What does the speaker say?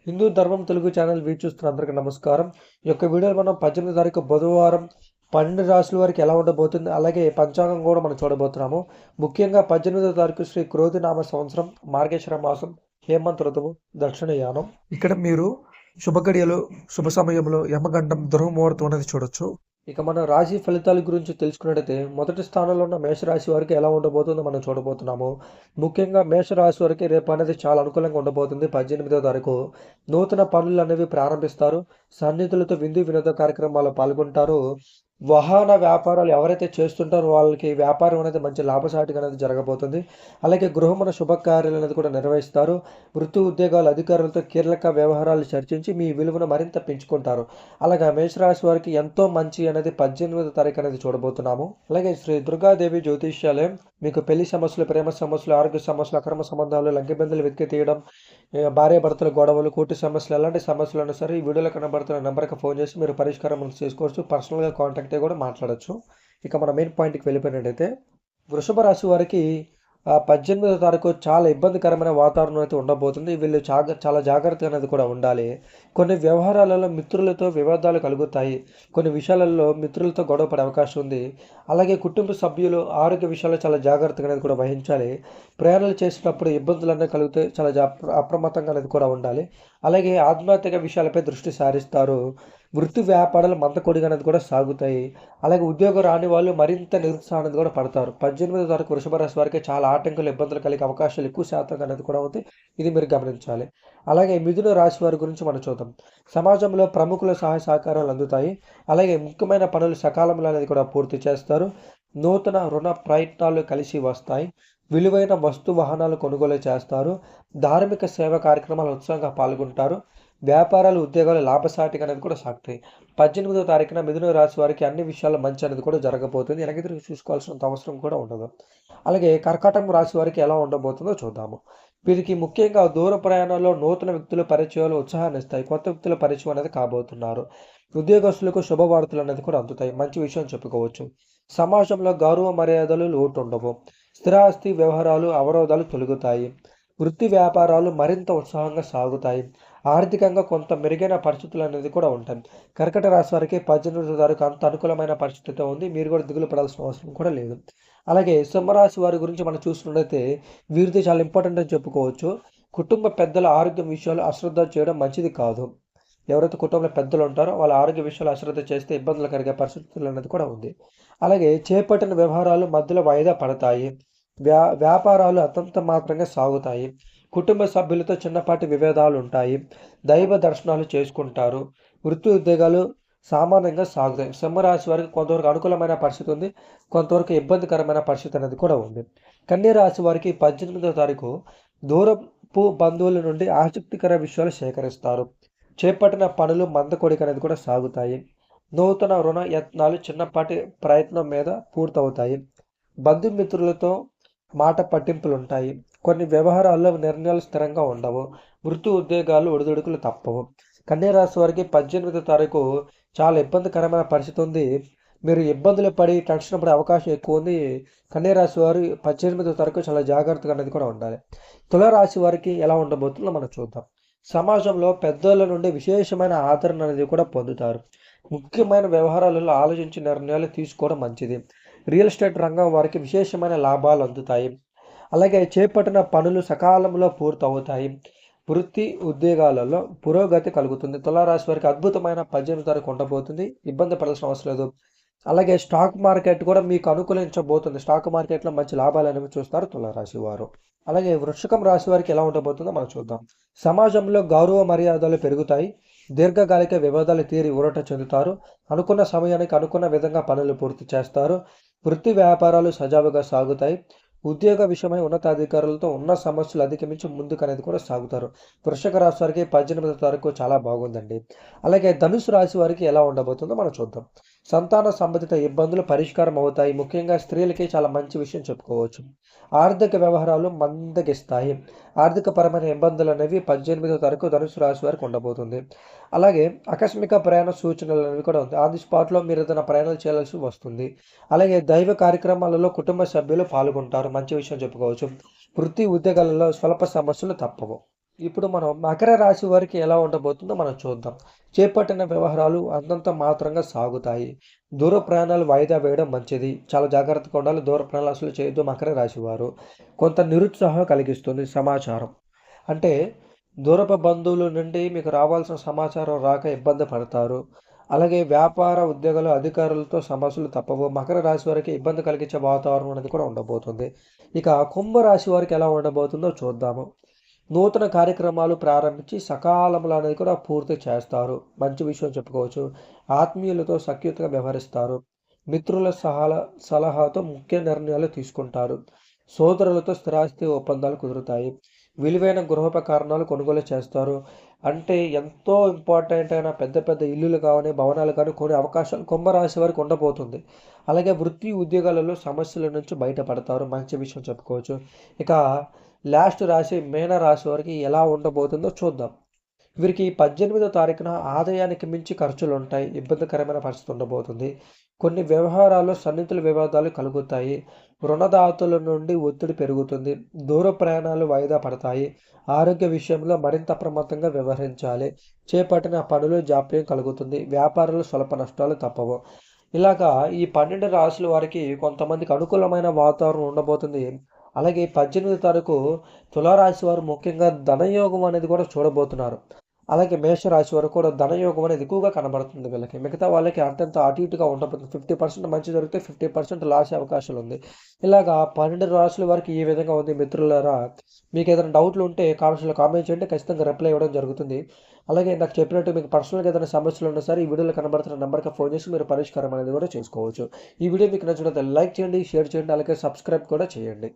హిందూ ధర్మం తెలుగు ఛానల్ వీక్షిస్తున్న అందరికీ నమస్కారం. ఈ యొక్క వీడియోలో మనం 18వ తారీఖు బుధవారం 12 రాశుల వరకు ఎలా ఉండబోతుంది, అలాగే పంచాంగం కూడా మనం చూడబోతున్నాము. ముఖ్యంగా 18వ తారీఖు శ్రీ క్రోధినామ సంవత్సరం, మార్గశిర మాసం, హేమంత్ ఋతువు, దక్షిణయానం. ఇక్కడ మీరు శుభ గడియలు, శుభ సమయంలో, యమగండం, దుర్ముహూర్తం అనేది చూడొచ్చు. ఇక మన రాశి ఫలితాల గురించి తెలుసుకున్నట్టయితే మొదటి స్థానంలో ఉన్న మేషరాశి వారికి ఎలా ఉండబోతుందో మనం చూడబోతున్నాము. ముఖ్యంగా మేషరాశి వారికి రేపు అనేది చాలా అనుకూలంగా ఉండబోతుంది. 18వ తారీఖు నూతన పనులు అనేవి ప్రారంభిస్తారు. సన్నిధులతో విందు వినోద కార్యక్రమాల్లో పాల్గొంటారు. వాహన వ్యాపారాలు ఎవరైతే చేస్తుంటారో వాళ్ళకి వ్యాపారం అనేది మంచి లాభసాటిగా అనేది జరగబోతుంది. అలాగే గృహమున శుభకార్యాలు అనేది కూడా నిర్వహిస్తారు. వృత్తి ఉద్యోగాల అధికారులతో కీలక వ్యవహారాలు చర్చించి మీ విలువను మరింత పెంచుకుంటారు. అలాగే మేషరాశి వారికి ఎంతో మంచి అనేది 18వ తారీఖు అనేది చూడబోతున్నాము. అలాగే శ్రీ దుర్గాదేవి జ్యోతిష్యాలయం మీకు పెళ్లి సమస్యలు, ప్రేమ సమస్యలు, ఆరోగ్య సమస్యలు, అక్రమ సంబంధాలు, లంకెబిందులు వెతికి తీయడం, భార్య భర్తల గొడవలు, కోర్టు సమస్యలు, ఎలాంటి సమస్యలు సరే ఈ వీడియోలో కనబడుతున్న నెంబర్కి ఫోన్ చేసి మీరు పరిష్కారం చేసుకోవచ్చు. పర్సనల్గా కాంటాక్ట్ అయ్యి కూడా మాట్లాడచ్చు. ఇక మన మెయిన్ పాయింట్కి వెళ్ళిపోయినట్టయితే వృషభ రాశి వారికి 18వ తారీఖు చాలా ఇబ్బందికరమైన వాతావరణం అయితే ఉండబోతుంది. వీళ్ళు చాలా జాగ్రత్త అనేది కూడా ఉండాలి. కొన్ని వ్యవహారాలలో మిత్రులతో వివాదాలు కలుగుతాయి. కొన్ని విషయాలలో మిత్రులతో గొడవ పడే అవకాశం ఉంది. అలాగే కుటుంబ సభ్యులు ఆరోగ్య విషయాల్లో చాలా జాగ్రత్తగా అనేది కూడా వహించాలి. ప్రయాణాలు చేసేటప్పుడు ఇబ్బందులు అనేవి కలుగుతాయి. చాలా అప్రమత్తంగా అనేది కూడా ఉండాలి. అలాగే ఆధ్యాత్మిక విషయాలపై దృష్టి సారిస్తారు. వృత్తి వ్యాపారాలు మందకొడిగా అనేది కూడా సాగుతాయి. అలాగే ఉద్యోగం రాని వాళ్ళు మరింత నిరుత్సాహం అనేది కూడా పడతారు. 18వ తారీఖు వృషభ రాశి వారికి చాలా ఆటంకాలు, ఇబ్బందులు కలిగే అవకాశాలు ఎక్కువ శాతం అనేది కూడా ఉంది. ఇది మీరు గమనించాలి. అలాగే మిథున రాశి వారి గురించి మనం చూద్దాం. సమాజంలో ప్రముఖుల సహాయ సహకారాలు అందుతాయి. అలాగే ముఖ్యమైన పనులు సకాలంలో అనేది కూడా పూర్తి చేస్తారు. నూతన రుణ ప్రయత్నాలు కలిసి వస్తాయి. విలువైన వస్తు వాహనాలు కొనుగోలు చేస్తారు. ధార్మిక సేవా కార్యక్రమాలు ఉత్సాహంగా పాల్గొంటారు. వ్యాపారాలు, ఉద్యోగాలు లాభసాటిగా అనేది కూడా సాగుతాయి. 18వ తారీఖున మిథున రాశి వారికి అన్ని విషయాల్లో మంచి అనేది కూడా జరగబోతుంది. వెనక్కి చూసుకోవాల్సినంత అవసరం కూడా ఉండదు. అలాగే కర్కాటక రాశి వారికి ఎలా ఉండబోతుందో చూద్దాము. వీరికి ముఖ్యంగా దూర ప్రయాణాల్లో నూతన వ్యక్తుల పరిచయాలు ఉత్సాహాన్ని ఇస్తాయి. కొత్త వ్యక్తుల పరిచయం అనేది కాబోతున్నారు. ఉద్యోగస్తులకు శుభవార్తలు అనేది కూడా అందుతాయి. మంచి విషయం చెప్పుకోవచ్చు. సమాజంలో గౌరవ మర్యాదలు లోటు ఉండవు. స్థిరాస్తి వ్యవహారాలు అవరోధాలు తొలగుతాయి. వృత్తి వ్యాపారాలు మరింత ఉత్సాహంగా సాగుతాయి. ఆర్థికంగా కొంత మెరుగైన పరిస్థితులు అనేది కూడా ఉంటాయి. కర్కట రాశి వారికి 18వ తారీఖు అంత అనుకూలమైన పరిస్థితితో ఉంది. మీరు కూడా దిగులు పడాల్సిన అవసరం కూడా లేదు. అలాగే సింహరాశి వారి గురించి మనం చూసుకున్నట్లయితే వీరితో చాలా ఇంపార్టెంట్ అని చెప్పుకోవచ్చు. కుటుంబ పెద్దల ఆరోగ్యం విషయాలు అశ్రద్ధ చేయడం మంచిది కాదు. ఎవరైతే కుటుంబంలో పెద్దలు ఉంటారో వాళ్ళ ఆరోగ్య విషయాలు అశ్రద్ధ చేస్తే ఇబ్బందులు కలిగే పరిస్థితులు అనేది కూడా ఉంది. అలాగే చేపట్టిన వ్యవహారాలు మధ్యలో వాయిదా పడతాయి. వ్యాపారాలు అతంత మాత్రంగా సాగుతాయి. కుటుంబ సభ్యులతో చిన్నపాటి విభేదాలు ఉంటాయి. దైవ దర్శనాలు చేసుకుంటారు. వృత్తి ఉద్యోగాలు సామాన్యంగా సాగుతాయి. సింహరాశి వారికి కొంతవరకు అనుకూలమైన పరిస్థితి ఉంది. కొంతవరకు ఇబ్బందికరమైన పరిస్థితి అనేది కూడా ఉంది. కన్యా రాశి వారికి 18వ తారీఖు దూరపు బంధువుల నుండి ఆసక్తికర విషయాలు సేకరిస్తారు. చేపట్టిన పనులు మందకొడిక అనేది కూడా సాగుతాయి. నూతన రుణ యత్నాలు చిన్నపాటి ప్రయత్నం మీద పూర్తవుతాయి. బంధుమిత్రులతో మాట పట్టింపులు ఉంటాయి. కొన్ని వ్యవహారాల్లో నిర్ణయాలు స్థిరంగా ఉండవు. వృత్తి ఉద్యోగాలు ఒడిదుడుకులు తప్పవు. కన్యా రాశి వారికి 18వ తారీఖు చాలా ఇబ్బందికరమైన పరిస్థితి ఉంది. మీరు ఇబ్బందులు పడి టెన్షన్ పడే అవకాశం ఎక్కువ ఉంది. కన్యా రాశి వారు 18వ తారీఖు చాలా జాగ్రత్తగా అనేది కూడా ఉండాలి. తులారాశి వారికి ఎలా ఉండబోతుందో మనం చూద్దాం. సమాజంలో పెద్దల నుండి విశేషమైన ఆదరణ అనేది కూడా పొందుతారు. ముఖ్యమైన వ్యవహారాలలో ఆలోచించి నిర్ణయాలు తీసుకోవడం మంచిది. రియల్ ఎస్టేట్ రంగం వారికి విశేషమైన లాభాలు అందుతాయి. అలాగే చేపట్టిన పనులు సకాలంలో పూర్తవుతాయి. వృత్తి ఉద్యోగాలలో పురోగతి కలుగుతుంది. తులారాశి వారికి అద్భుతమైన 18వ తారీఖు ఉండబోతుంది. ఇబ్బంది పడాల్సిన అవసరం లేదు. అలాగే స్టాక్ మార్కెట్ కూడా మీకు అనుకూలించబోతుంది. స్టాక్ మార్కెట్లో మంచి లాభాలు అనేవి చూస్తారు తులారాశి వారు. అలాగే వృశ్చికం రాశి వారికి ఎలా ఉండబోతుందో మనం చూద్దాం. సమాజంలో గౌరవ మర్యాదలు పెరుగుతాయి. దీర్ఘకాలిక వివాదాలు తీరి ఊరట చెందుతారు. అనుకున్న సమయానికి అనుకున్న విధంగా పనులు పూర్తి చేస్తారు. వృత్తి వ్యాపారాలు సజావుగా సాగుతాయి. ఉద్యోగ విషయమై ఉన్నతాధికారులతో ఉన్న సమస్యలు అధిగమించి ముందుకు అనేది కూడా సాగుతారు. వృశ్చిక రాశి వారికి 18వ తారీఖు చాలా బాగుందండి. అలాగే ధనుసు రాశి వారికి ఎలా ఉండబోతుందో మనం చూద్దాం. సంతాన సంబంధిత ఇబ్బందులు పరిష్కారం అవుతాయి. ముఖ్యంగా స్త్రీలకి చాలా మంచి విషయం చెప్పుకోవచ్చు. ఆర్థిక వ్యవహారాలు మందగిస్తాయి. ఆర్థిక పరమైన ఇబ్బందులు అనేవి 18వ తారీఖు ధనుసు రాశి వారికి ఉండబోతుంది. అలాగే ఆకస్మిక ప్రయాణ సూచనలు అనేవి కూడా ఉంది. ఆన్ ది స్పాట్లో మీరు ఏదైనా ప్రయాణాలు చేయాల్సి వస్తుంది. అలాగే దైవ కార్యక్రమాలలో కుటుంబ సభ్యులు పాల్గొంటారు. మంచి విషయం చెప్పుకోవచ్చు. వృత్తి ఉద్యోగాలలో స్వల్ప సమస్యలు తప్పవు. ఇప్పుడు మనం మకర రాశి వారికి ఎలా ఉండబోతుందో మనం చూద్దాం. చేపట్టిన వ్యవహారాలు అంతంత మాత్రంగా సాగుతాయి. దూర ప్రయాణాలు వాయిదా వేయడం మంచిది. చాలా జాగ్రత్తగా ఉండాలి. దూర ప్రయాణాలు అసలు చేయొద్దు మకర రాశి వారు. కొంత నిరుత్సాహం కలిగిస్తుంది సమాచారం. అంటే దూరపు బంధువుల నుండి మీకు రావాల్సిన సమాచారం రాక ఇబ్బంది పడతారు. అలాగే వ్యాపార, ఉద్యోగాలు, అధికారులతో సమస్యలు తప్పవు. మకర రాశి వారికి ఇబ్బంది కలిగించే వాతావరణం అనేది కూడా ఉండబోతుంది. ఇక కుంభరాశి వారికి ఎలా ఉండబోతుందో చూద్దాము. నూతన కార్యక్రమాలు ప్రారంభించి సకాలంలో అనేది కూడా పూర్తి చేస్తారు. మంచి విషయం చెప్పుకోవచ్చు. ఆత్మీయులతో సఖ్యతగా వ్యవహరిస్తారు. మిత్రుల సలహాతో ముఖ్య నిర్ణయాలు తీసుకుంటారు. సోదరులతో స్థిరాస్తి ఒప్పందాలు కుదురుతాయి. విలువైన గృహోపకరణాలు కొనుగోలు చేస్తారు. అంటే ఎంతో ఇంపార్టెంట్ అయిన పెద్ద పెద్ద ఇల్లులు కానీ, భవనాలు కానీ కొనే అవకాశాలు కుంభరాశి వారికి ఉండబోతుంది. అలాగే వృత్తి ఉద్యోగాలలో సమస్యల నుంచి బయటపడతారు. మంచి విషయం చెప్పుకోవచ్చు. ఇక లాస్ట్ రాశి మీన రాశి వారికి ఎలా ఉండబోతుందో చూద్దాం. వీరికి 18వ తారీఖున ఆదాయానికి మించి ఖర్చులుంటాయి. ఇబ్బందికరమైన పరిస్థితి ఉండబోతుంది. కొన్ని వ్యవహారాల్లో సన్నిహితుల వివాదాలు కలుగుతాయి. రుణదాతల నుండి ఒత్తిడి పెరుగుతుంది. దూర ప్రయాణాలు వాయిదా పడతాయి. ఆరోగ్య విషయంలో మరింత అప్రమత్తంగా వ్యవహరించాలి. చేపట్టిన పనులు జాప్యం కలుగుతుంది. వ్యాపారాలు స్వల్ప నష్టాలు తప్పవు. ఇలాగా ఈ 12 రాశుల వారికి కొంతమందికి అనుకూలమైన వాతావరణం ఉండబోతుంది. అలాగే 18 తారీఖు తులారాశి వారు ముఖ్యంగా ధనయోగం అనేది కూడా చూడబోతున్నారు. అలాగే మేషరాశి వారు కూడా ధనయోగం అనేది ఎక్కువగా కనబడుతుంది వీళ్ళకి. మిగతా వాళ్ళకి అంతంత అటు ఇటుగా ఉండబోతుంది. 50% మంచి జరిగితే 50% లాస్ అవకాశాలు ఉంది. ఇలాగా 12 రాశుల వారికి ఈ విధంగా ఉంది మిత్రులారా. మీకు ఏదైనా డౌట్లు ఉంటే కామెంట్స్‌లో కామెంట్ చేయండి. ఖచ్చితంగా రిప్లై ఇవ్వడం జరుగుతుంది. అలాగే నాకు చెప్పినట్టు మీకు పర్సనల్‌గా ఏదైనా సమస్యలు ఉన్నా సరే ఈ వీడియోలో కనబడుతున్న నంబర్‌కి ఫోన్ చేసి మీరు పరిష్కారం అనేది కూడా చేసుకోవచ్చు. ఈ వీడియో మీకు నచ్చినట్లయితే లైక్ చేయండి, షేర్ చేయండి, అలాగే సబ్స్క్రైబ్ కూడా చేయండి.